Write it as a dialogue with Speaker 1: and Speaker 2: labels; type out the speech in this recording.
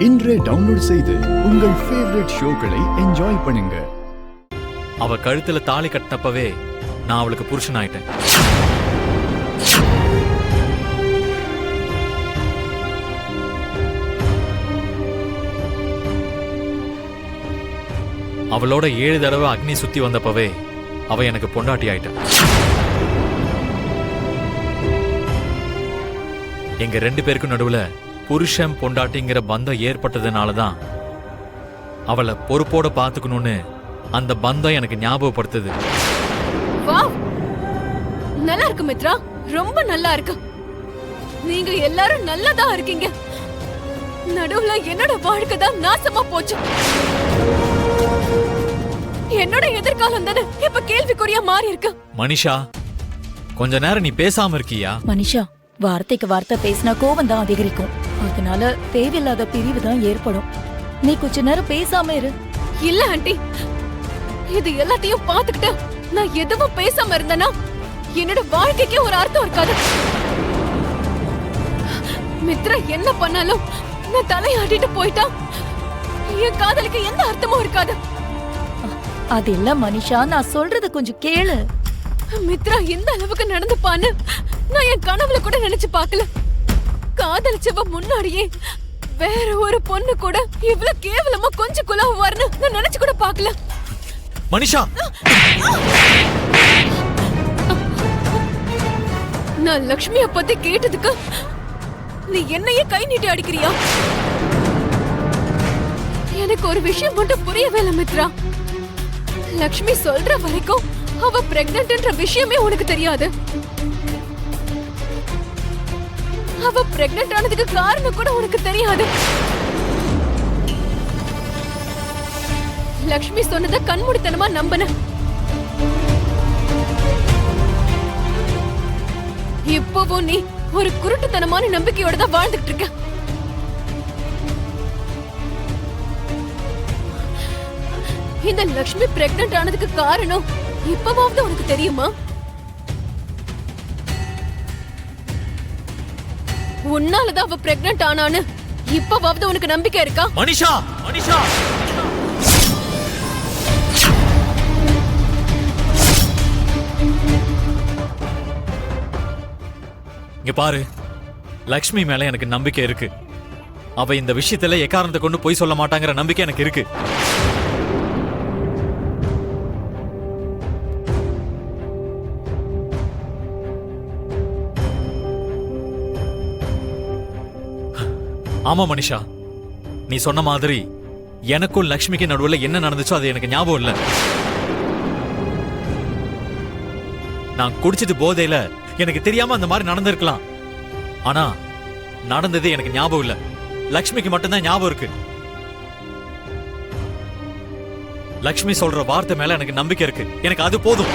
Speaker 1: இன்றே டவுன்லோட் செய்து உங்கள் ஃபேவரட் ஷோக்களை என்ஜாய் பண்ணுங்க.
Speaker 2: அவ கழுத்துல தாலி கட்டினப்பவே நான் அவளுக்கு புருஷன் ஆயிட்டேன். அவளோட 7 தடவை அக்னி சுத்தி வந்தப்பவே அவ எனக்கு பொண்டாட்டி ஆயிட்டான். எங்க 2 பேருக்கும் நடுவுல புருஷன் பொண்டாட்டிங்கிற பந்தம் ஏற்பட்டதுனாலதான் அவளை பொறுப்போட பாத்துக்கணும்னு அந்த பந்தம் எனக்கு ஞாபகப்படுத்துது.
Speaker 3: நல்லா இருக்கு மித்ரா, ரொம்ப நல்லா இருக்கு. நீங்க எல்லாரும் நல்லதா இருக்கீங்க. நடுவுல என்னோட வாழ்க்கை தான் நாசமா போச்சு. என்னோட எதிர்காலம் தானே இப்ப கேள்விக்குறியா மாறி இருக்கு.
Speaker 2: மனிஷா, கொஞ்ச நேரம் நீ பேசாம இருக்கியா?
Speaker 4: மனிஷா, வார்த்தைக்கு வார்த்தை பேசினா கோவம் தான் அதிகரிக்கும். அதனால தேவையில்லாத பிரிவு தான் ஏற்படும். நீ கொஞ்ச நேரம் பேசாம இரு.
Speaker 3: இல்ல ஆண்டி, இது எல்லாத்தையும் பாத்துக்கிட்டு நான் எதுவும் பேசாம இருந்தேனா என்னோட வாழ்க்கைக்கே ஒரு அர்த்தம் இருக்காது. மித்ரா என்ன பண்ணாலும் நான் தலையாட்டிட்டு போயிட்டா என் காதலுக்கு எந்த அர்த்தமும் இருக்காது.
Speaker 4: அது இல்ல மனிஷா, நான் சொல்றது கொஞ்சம் கேளு.
Speaker 3: மித்ரா இந்த அளவுக்கு நடந்துப்பான்னு நான் என் கனவுல கூட நினைச்சு பார்க்கல. காதலிச்சவ முன்னாடியே வேற ஒரு பொண்ணு கூட இவ்வளவு கேவலமா கொஞ்சம் குலாவார்னு நான் நினைச்சு கூட பார்க்கல.
Speaker 2: மனிஷா,
Speaker 3: நான் லக்ஷ்மிய பத்தி கேட்டதுக்கு நீ என்னையே கை நீட்டி அடிக்கிறியா? எனக்கு ஒரு விஷயம் மட்டும் புரியவே இல்லை மித்ரா. லக்ஷ்மி சொல்ற வரைக்கும் அவ பிரெக்னன்ட்ன்ற விஷயமே உனக்கு தெரியாது. அவ பிரெக்னன்ட் ஆனதுக்கு காரணம் கூட உனக்கு தெரியாது. லக்ஷ்மி சொன்னத கண்மூடித்தனமா நம்பின. இப்பவும் நீ ஒரு குருட்டுத்தனமான நம்பிக்கையோட தான் வாழ்ந்துட்டு இருக்க. இந்த லக்ஷ்மி பிரெக்னன்ட் ஆனதுக்கு காரணம் இப்பவாவது உனக்கு தெரியுமா? உன்னாலதான் அவ பிரெக்னன்ட் ஆனான்னு இப்பவாவது உனக்கு நம்பிக்கை இருக்கா?
Speaker 2: மனிஷா, மனிஷா, இங்க பாரு, லக்ஷ்மி மேல எனக்கு நம்பிக்கை இருக்கு. அவ இந்த விஷயத்துல எக்காரணத்தை கொண்டு போய் சொல்ல மாட்டாங்கிற நம்பிக்கை எனக்கு இருக்கு. ஆமா மனிஷா, நீ சொன்ன மாதிரி எனக்கும் லக்ஷ்மிக்கு நடுவுல என்ன நடந்துச்சோ அது எனக்கு ஞாபகம் இல்ல. நான் குடிச்சிட்டு போதையில எனக்கு தெரியாம அந்த மாதிரி நடந்திருக்கலாம். ஆனா நடந்தது எனக்கு ஞாபகம் இல்ல. லக்ஷ்மிக்கு மட்டும்தான் ஞாபகம் இருக்கு. லக்ஷ்மி சொல்ற வார்த்தை மேல எனக்கு நம்பிக்கை இருக்கு. எனக்கு அது போதும்.